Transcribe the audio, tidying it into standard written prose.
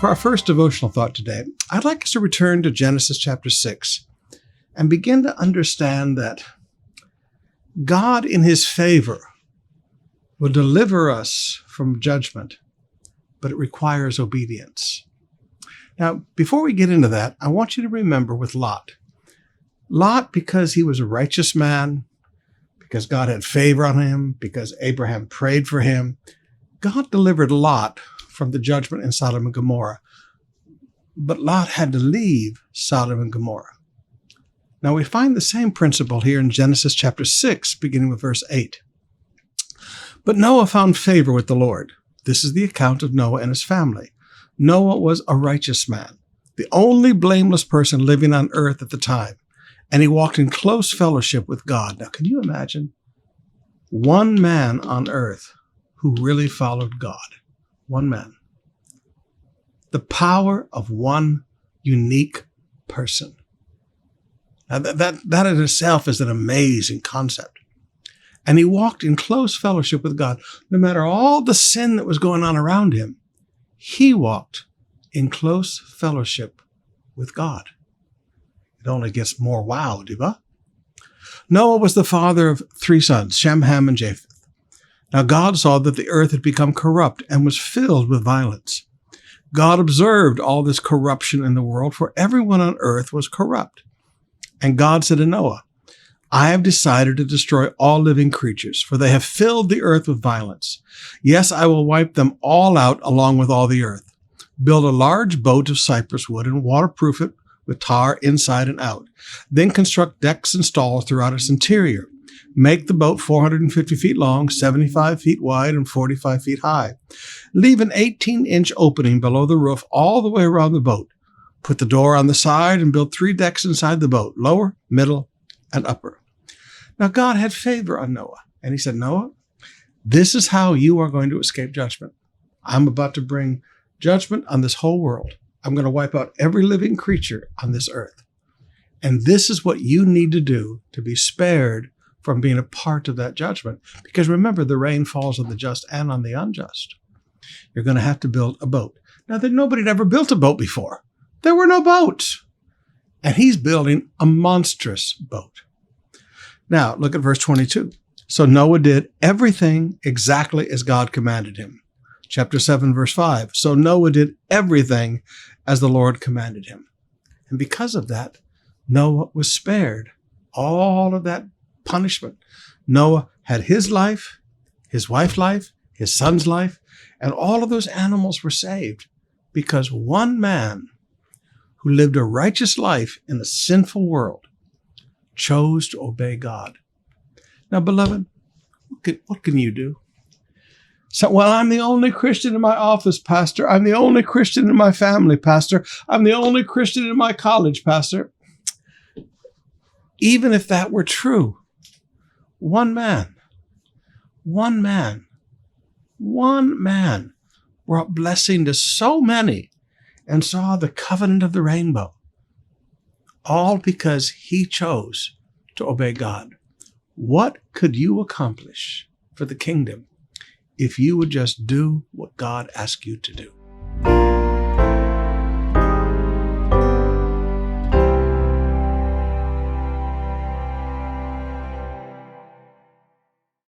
For our first devotional thought today, I'd like us to return to Genesis chapter 6 and begin to understand that God, in his favor, will deliver us from judgment, but it requires obedience. Now, before we get into that, I want you to remember with Lot. Lot, because he was a righteous man, because God had favor on him, because Abraham prayed for him, God delivered Lot from the judgment in Sodom and Gomorrah. But Lot had to leave Sodom and Gomorrah. Now we find the same principle here in Genesis chapter 6, beginning with verse 8. But Noah found favor with the Lord. This is the account of Noah and his family. Noah was a righteous man, the only blameless person living on earth at the time, and he walked in close fellowship with God. Now, can you imagine one man on earth who really followed God? One man. The power of one unique person. Now that in itself is an amazing concept. And he walked in close fellowship with God. No matter all the sin that was going on around him, he walked in close fellowship with God. It only gets more wow, diba? Noah was the father of 3 sons, Shem, Ham, and Japheth. Now God saw that the earth had become corrupt and was filled with violence. God observed all this corruption in the world, for everyone on earth was corrupt. And God said to Noah, I have decided to destroy all living creatures, for they have filled the earth with violence. Yes, I will wipe them all out along with all the earth. Build a large boat of cypress wood and waterproof it with tar inside and out. Then construct decks and stalls throughout its interior. Make the boat 450 feet long, 75 feet wide, and 45 feet high. Leave an 18-inch opening below the roof all the way around the boat. Put the door on the side and build 3 decks inside the boat, lower, middle, and upper. Now God had favor on Noah, and he said, Noah, this is how you are going to escape judgment. I'm about to bring judgment on this whole world. I'm going to wipe out every living creature on this earth. And this is what you need to do to be spared from being a part of that judgment. Because remember, the rain falls on the just and on the unjust. You're going to have to build a boat. Now, nobody had ever built a boat before. There were no boats. And he's building a monstrous boat. Now, look at verse 22. So Noah did everything exactly as God commanded him. Chapter 7, verse 5. So Noah did everything as the Lord commanded him. And because of that, Noah was spared all of that punishment. Noah had his life, his wife's life, his son's life, and all of those animals were saved because one man who lived a righteous life in a sinful world chose to obey God. Now, beloved, what can you do? So, well, I'm the only Christian in my office, Pastor. I'm the only Christian in my family, Pastor. I'm the only Christian in my college, Pastor. Even if that were true, one man brought blessing to so many and saw the covenant of the rainbow, all because he chose to obey God. What could you accomplish for the kingdom if you would just do what God asked you to do?